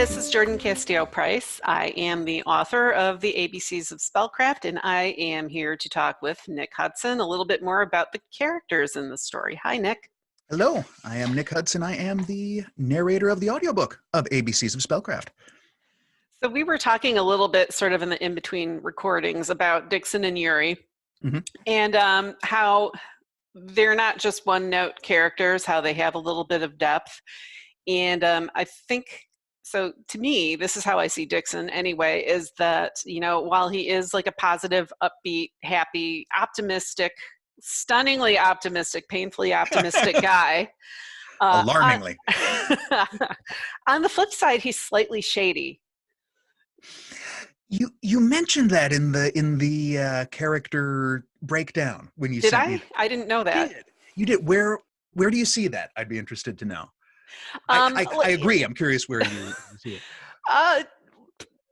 this is Jordan Castillo Price. I am the author of the ABCs of Spellcraft, and I am here to talk with Nick Hudson a little bit more about the characters in the story. Hi, Nick. Hello, I am Nick Hudson. I am the narrator of the audiobook of ABCs of Spellcraft. So we were talking a little bit sort of in the in-between recordings about Dixon and Yuri, and how they're not just one-note characters, how they have a little bit of depth. And I think, so to me, this is how I see Dixon anyway, is that, you know, while he is like a positive, upbeat, happy, optimistic, stunningly optimistic, painfully optimistic guy. Alarmingly. On the flip side, he's slightly shady. You mentioned that in the character breakdown when you sent me. I didn't know that. You did. Where do you see that? I'd be interested to know. I agree. I'm curious where you see it.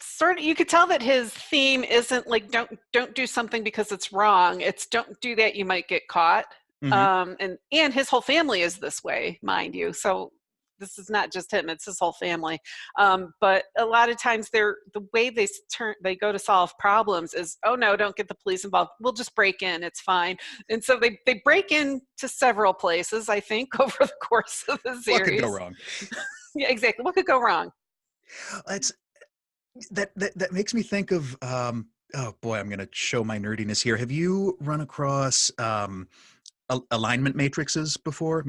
Sort of, you could tell that his theme isn't like don't do something because it's wrong. It's don't do that, you might get caught. And his whole family is this way, mind you. So this is not just him; it's his whole family. But a lot of times, the way they go to solve problems is, oh no, don't get the police involved. We'll just break in; it's fine. And so they break into several places, I think, over the course of the series. What could go wrong? Yeah, exactly. What could go wrong? That makes me think of. Oh boy, I'm going to show my nerdiness here. Have you run across alignment matrices before?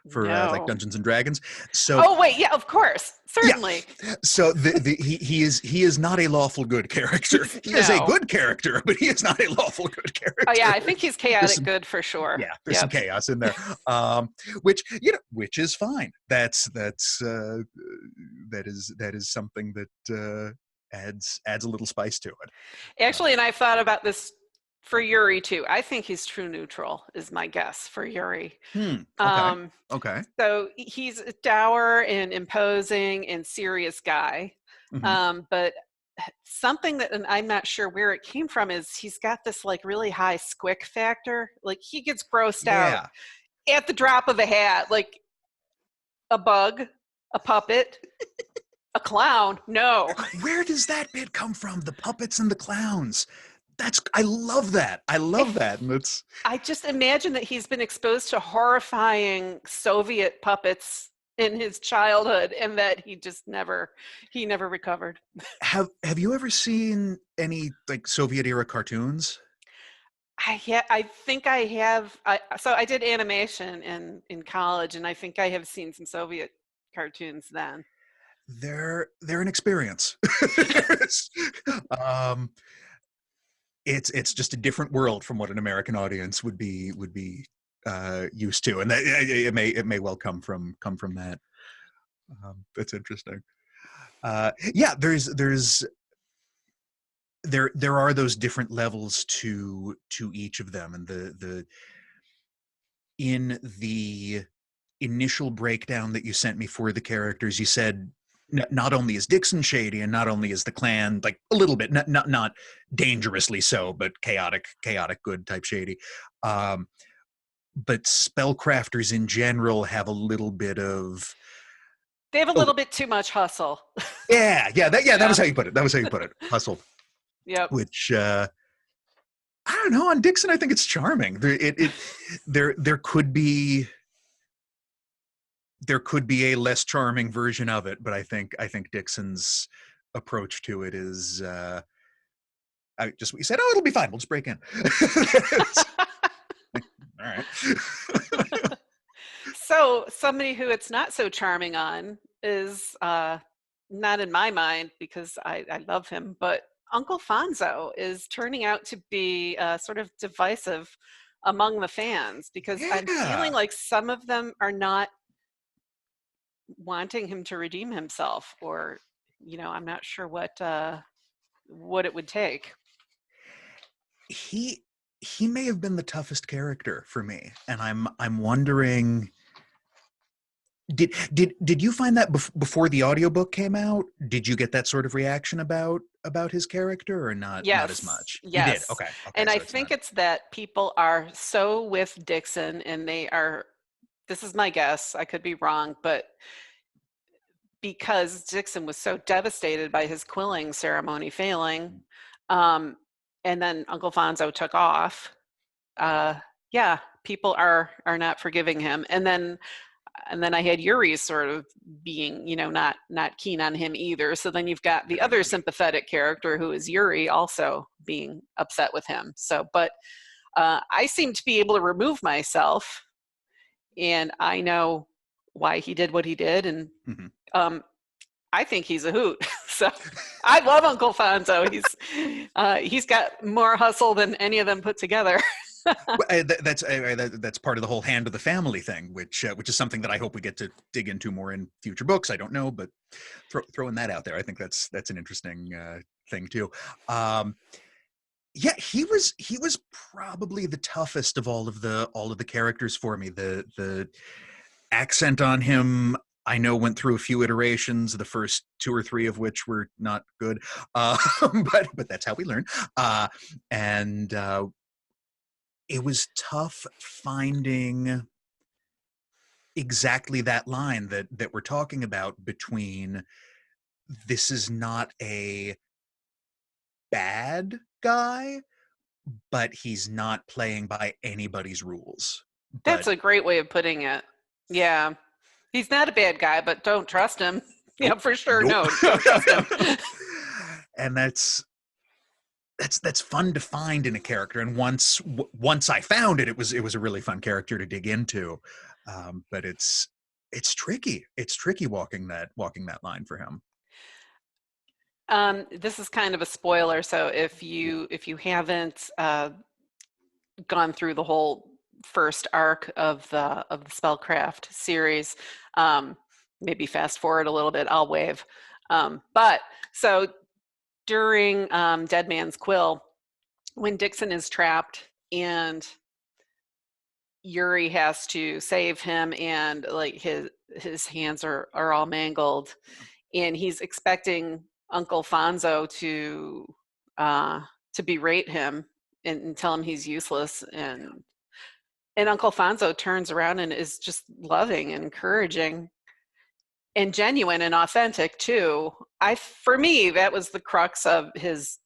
For no. like Dungeons and Dragons. So oh wait, yeah, of course, certainly. Yeah. So he is not a lawful good character. He is a good character, but he is not a lawful good character. Oh yeah, I think he's chaotic good for sure. Yeah, there's some chaos in there, which is fine. That is something that adds a little spice to it. Actually, and I've thought about this for Yuri too. I think he's true neutral is my guess for Yuri. Okay. So he's a dour and imposing and serious guy. But something that, and I'm not sure where it came from, is he's got this like really high squick factor. Like he gets grossed out at the drop of a hat, like a bug, a puppet, a clown. No. Where does that bit come from? The puppets and the clowns. I love that. And I just imagine that he's been exposed to horrifying Soviet puppets in his childhood, and that he never recovered. Have you ever seen any like Soviet era cartoons? I think I have. So I did animation in college, and I think I have seen some Soviet cartoons then. They're an experience. It's just a different world from what an American audience would be used to, and that, it may well come from that. That's interesting. There are those different levels to each of them, and in the initial breakdown that you sent me for the characters, you said not only is Dixon shady, and not only is the clan like a little bit not dangerously so, but chaotic good type shady, but spellcrafters in general have a little bit of. They have a little bit too much hustle. That was how you put it. Hustle. Yep. Which I don't know. On Dixon, I think it's charming. There could be a less charming version of it, but I think Dixon's approach to it is we said, oh, it'll be fine. We'll just break in. All right. So somebody who it's not so charming on is not in my mind, because I love him, but Uncle Fonzo is turning out to be sort of divisive among the fans, because I'm feeling like some of them are not wanting him to redeem himself, or I'm not sure what it would take. He may have been the toughest character for me, and I'm wondering, did you find that before the audiobook came out? Did you get that sort of reaction about his character, or not? Yes. Not as much. Yes. You did. Okay. And so I think it's that people are so with Dixon, and they are. This is my guess. I could be wrong, but because Dixon was so devastated by his quilling ceremony failing, and then Uncle Fonzo took off. Yeah, people are not forgiving him, and then I had Yuri sort of being, not keen on him either. So then you've got the other sympathetic character who is Yuri also being upset with him. So, but I seem to be able to remove myself, and I know why he did what he did, and I think he's a hoot. So I love Uncle Fonzo. He's got more hustle than any of them put together. That's part of the whole hand of the family thing, which is something that I hope we get to dig into more in future books. I don't know, but throwing that out there, I think that's an interesting thing too. Yeah, he was probably the toughest of all of the characters for me. The accent on him, I know, went through a few iterations, the first 2 or 3 of which were not good, but that's how we learn. And it was tough finding exactly that line that we're talking about between, this is not a bad guy, but he's not playing by anybody's rules. That's a great way of putting it. Yeah. He's not a bad guy, but don't trust him. Yeah, for sure. Nope. No, don't trust him. And that's fun to find in a character. And once I found it, it was a really fun character to dig into. But it's tricky. It's tricky walking that line for him. This is kind of a spoiler, so if you haven't gone through the whole first arc of the Spellcraft series, maybe fast forward a little bit. I'll wave. But so during Dead Man's Quill, when Dixon is trapped and Yuri has to save him, and like his hands are all mangled, and he's expecting Uncle Fonzo to berate him and tell him he's useless, and Uncle Fonzo turns around and is just loving and encouraging and genuine and authentic too. For me, that was the crux of his.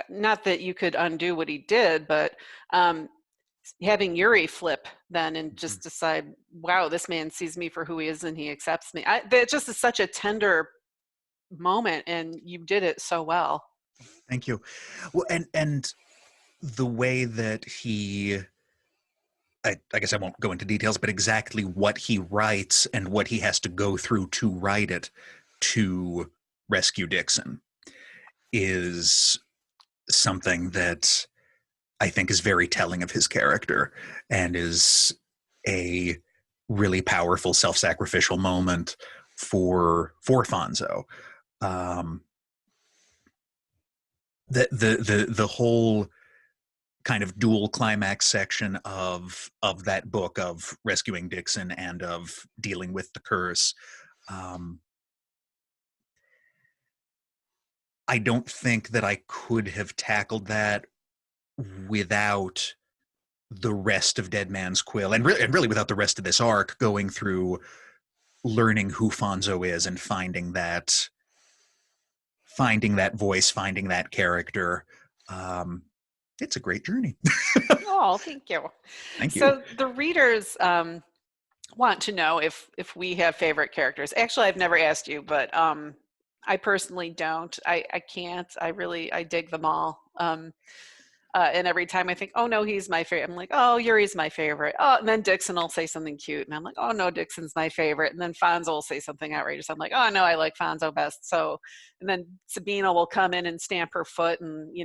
Not that you could undo what he did, but having Yuri flip then and just decide, wow, this man sees me for who he is and he accepts me. That just is such a tender moment, and you did it so well. Thank you. Well, and the way that he, I guess I won't go into details, but exactly what he writes and what he has to go through to write it to rescue Dixon is something that I think is very telling of his character, and is a really powerful self-sacrificial moment for Fonzo. The whole kind of dual climax section of that book, of rescuing Dixon and of dealing with the curse, I don't think that I could have tackled that without the rest of Dead Man's Quill, and really without the rest of this arc, going through learning who Fonzo is and finding that voice, finding that character. It's a great journey. Oh, thank you. Thank you. So the readers want to know if we have favorite characters. Actually, I've never asked you, but I personally don't. I can't. I dig them all. And every time I think, oh no, he's my favorite, I'm like, oh, Yuri's my favorite. Oh, and then Dixon will say something cute, and I'm like, oh no, Dixon's my favorite. And then Fonzo will say something outrageous. I'm like, oh no, I like Fonzo best. So, and then Sabina will come in and stamp her foot and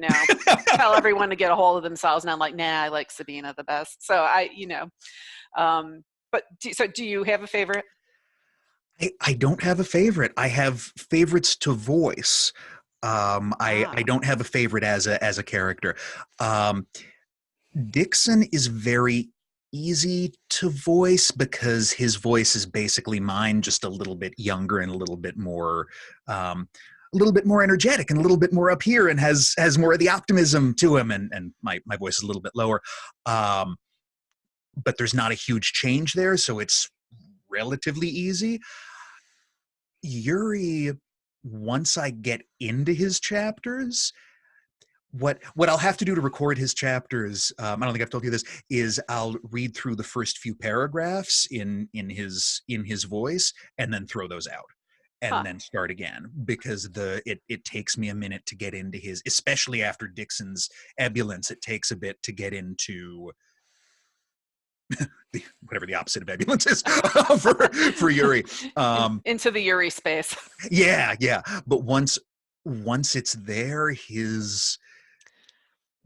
tell everyone to get a hold of themselves. And I'm like, nah, I like Sabina the best. So but do you have a favorite? I don't have a favorite. I have favorites to voice. I don't have a favorite as a character. Dixon is very easy to voice because his voice is basically mine, just a little bit younger and a little bit more energetic and a little bit more up here, and has more of the optimism to him. And my voice is a little bit lower. But there's not a huge change there, so it's relatively easy. Yuri, once I get into his chapters, what I'll have to do to record his chapters, I don't think I've told you this, is I'll read through the first few paragraphs in his voice and then throw those out and then start again, because it takes me a minute to get into his, especially after Dixon's ebullience, it takes a bit to get into whatever the opposite of ebullience is for Yuri. Into the Yuri space. Yeah. But once it's there, his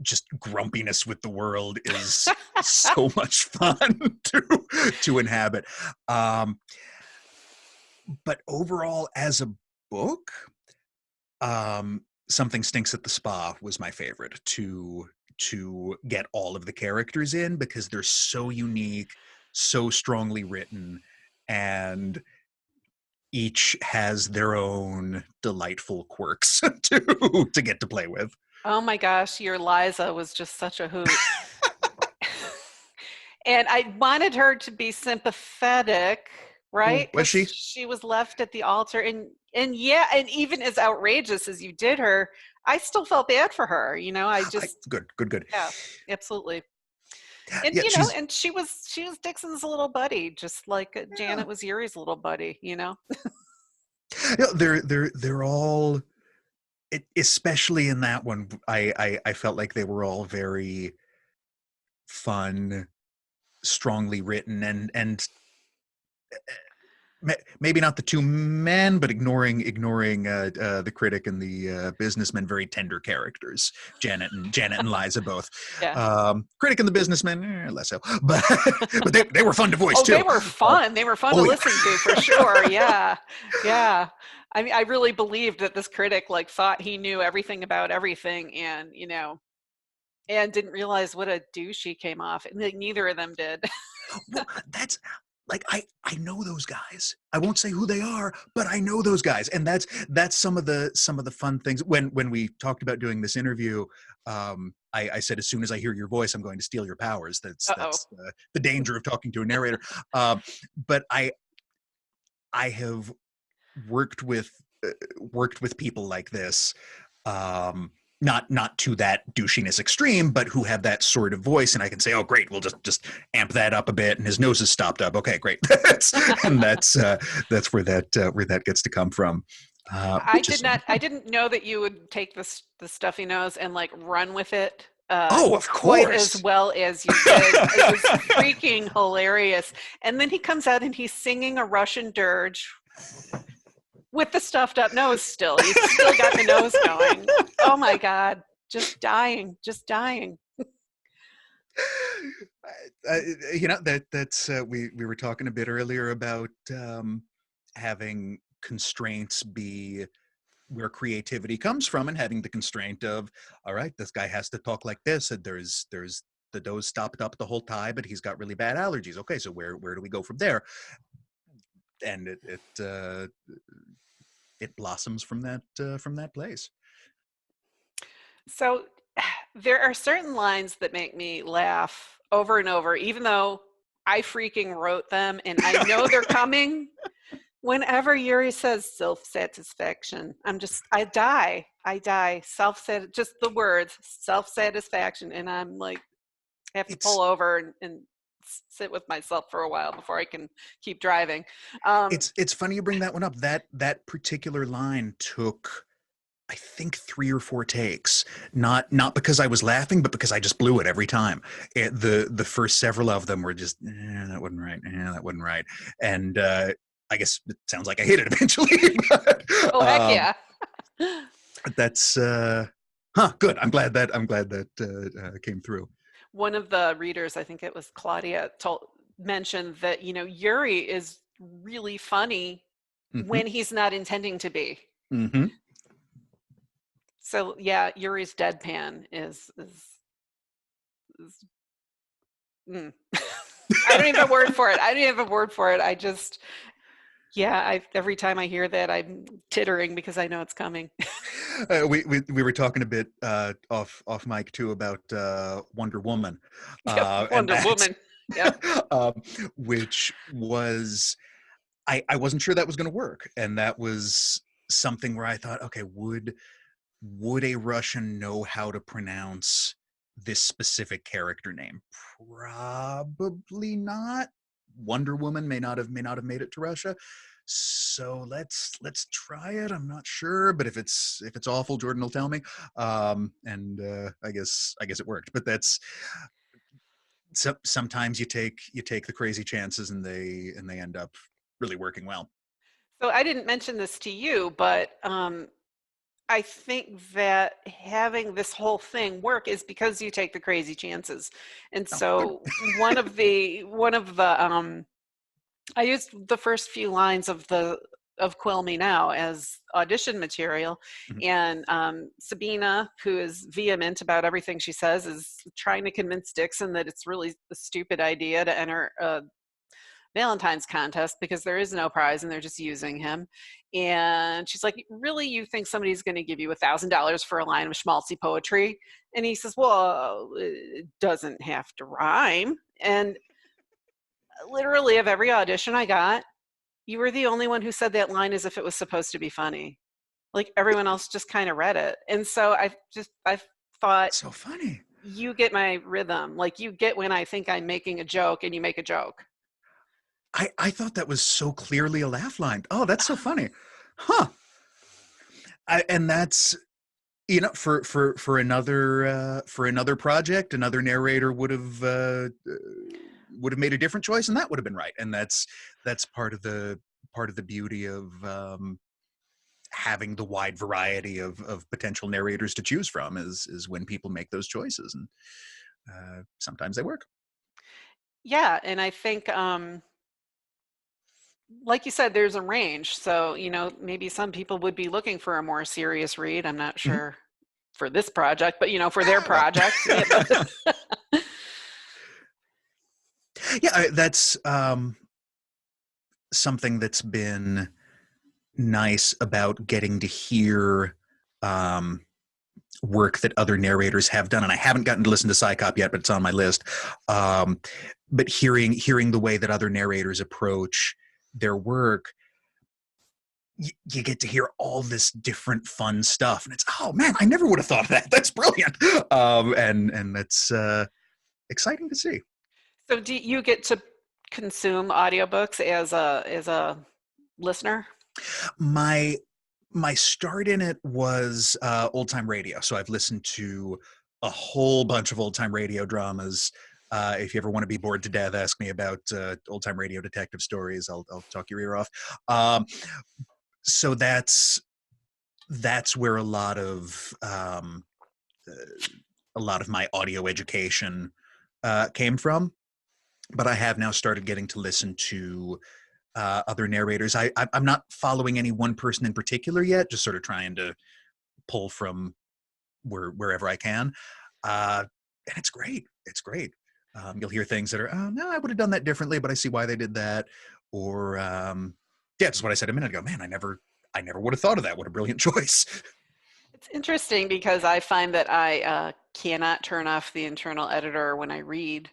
just grumpiness with the world is so much fun to inhabit. But overall, as a book, Something Stinks at the Spa was my favorite to get all of the characters in, because they're so unique, so strongly written, and each has their own delightful quirks to get to play with. Oh my gosh, your Liza was just such a hoot. And I wanted her to be sympathetic, right? Was she? She was left at the altar, and yeah, and even as outrageous as you did her, I still felt bad for her. I just good. Yeah, absolutely. And Yeah, and she was Dixon's little buddy, just like Janet was Yuri's little buddy. Yeah, they're all, especially in that one, I felt like they were all very fun, strongly written, and maybe not the two men, but ignoring the critic and the businessman, very tender characters. Janet and Liza both. Yeah. Critic and the businessman, less so, but they were fun to voice too. They were fun. They were fun to listen to, for sure. Yeah. I mean, I really believed that this critic thought he knew everything about everything, and and didn't realize what a douche he came off. Neither of them did. Well, that's I know those guys. I won't say who they are, but I know those guys, and that's some of the fun things. When we talked about doing this interview, I said, as soon as I hear your voice, I'm going to steal your powers. That's the danger of talking to a narrator. But I have worked with people like this. Not to that douchiness extreme, but who have that sort of voice, and I can say, "Oh, great, we'll just amp that up a bit," and his nose is stopped up. Okay, great. That's where that gets to come from. I didn't know that you would take the stuffy nose and run with it. Of quite course, as well as you did. It was freaking hilarious. And then he comes out and he's singing a Russian dirge with the stuffed up nose still. He's still got the nose going. Oh my God. Just dying. That's we were talking a bit earlier about having constraints be where creativity comes from, and having the constraint of, all right, this guy has to talk like this, and there's the nose stopped up the whole time, but he's got really bad allergies. Okay, so where do we go from there? And it blossoms from that place. So there are certain lines that make me laugh over and over, even though I freaking wrote them and I know they're coming. Whenever Yuri says self-satisfaction, I die. Just the words self-satisfaction, and I'm like, I have to pull over and sit with myself for a while before I can keep driving. It's funny you bring that one up. That particular line took, I think, 3 or 4 takes. Not because I was laughing, but because I just blew it every time. The first several of them were just, that wasn't right. That wasn't right. And I guess it sounds like I hit it eventually. But, heck yeah. That's good. I'm glad that came through. One of the readers, I think it was Claudia, mentioned that Yuri is really funny when he's not intending to be. Mm-hmm. So yeah, Yuri's deadpan is I don't even have a word for it. I just, every time I hear that, I'm tittering because I know it's coming. We were talking a bit off mic too about Wonder Woman. Wonder Woman, yeah. Which was I wasn't sure that was going to work, and that was something where I thought, okay, would a Russian know how to pronounce this specific character name? Probably not. Wonder Woman may not have made it to Russia. So let's try it. I'm not sure, but if it's awful, Jordan will tell me. And I guess it worked. But that's sometimes you take the crazy chances, and they end up really working well. So I didn't mention this to you, but I think that having this whole thing work is because you take the crazy chances. And Oh, good. so one of the I used the first few lines of Quill Me Now as audition material, Mhm. and Sabina, who is vehement about everything she says, is trying to convince Dixon that it's really a stupid idea to enter a Valentine's contest because there is no prize and they're just using him. And she's like, really, you think somebody's going to give you $1,000 for a line of schmaltzy poetry? And he says, well, it doesn't have to rhyme. And literally, of every audition I got, you were the only one who said that line as if it was supposed to be funny. Like everyone else just kind of read it. And so I thought, So funny. you get my rhythm. Like you get when I think I'm making a joke and you make a joke. I thought that was so clearly a laugh line. Oh, that's so funny. Huh. And that's, for another project, another narrator would have made a different choice, and that would have been right. And that's part of the beauty of having the wide variety of potential narrators to choose from is when people make those choices, and sometimes they work. Yeah, and I think like you said, there's a range. So, maybe some people would be looking for a more serious read. I'm not Mhm. sure for this project, but for their Well, project. Yeah, yeah, that's something that's been nice about getting to hear um, work that other narrators have done, and I haven't gotten to listen to Psychop yet, but it's on my list. But hearing the way that other narrators approach their work, you get to hear all this different fun stuff, and it's, oh man, I never would have thought of that. That's brilliant, and that's exciting to see. So do you get to consume audiobooks as a listener? My start in it was old time radio, so I've listened to a whole bunch of old time radio dramas. If you ever want to be bored to death, ask me about old time radio detective stories. I'll talk your ear off. So that's where a lot of my audio education came from. But I have now started getting to listen to other narrators. I'm not following any one person in particular yet, just sort of trying to pull from wherever I can. And it's great. It's great. You'll hear things that are, oh, no, I would have done that differently, but I see why they did that. Or, yeah, just what I said a minute ago. Man, I never would have thought of that. What a brilliant choice. It's interesting because I find that I cannot turn off the internal editor when I read.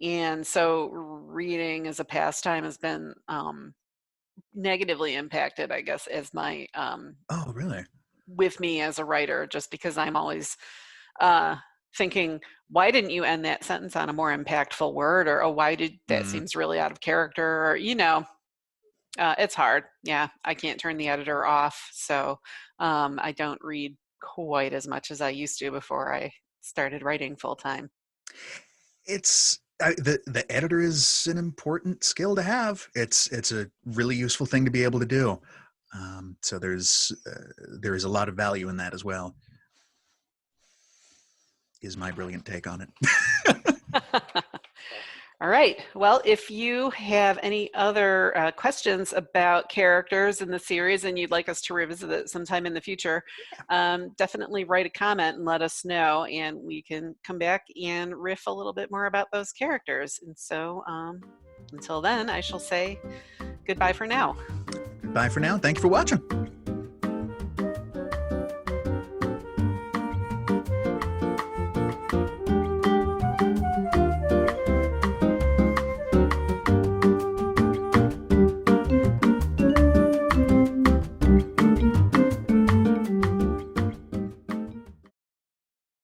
And so reading as a pastime has been negatively impacted, I guess, as my Oh, really? with me as a writer, just because I'm always uh, thinking, why didn't you end that sentence on a more impactful word? Or, oh, why did that Mm. seems really out of character? Or, it's hard. Yeah, I can't turn the editor off. So I don't read quite as much as I used to before I started writing full time. It's the editor is an important skill to have. It's a really useful thing to be able to do. So there is a lot of value in that as well. Is my brilliant take on it. All right. Well, if you have any other questions about characters in the series and you'd like us to revisit it sometime in the future, definitely write a comment and let us know, and we can come back and riff a little bit more about those characters. And so until then, I shall say goodbye for now. Bye for now. Thank you for watching.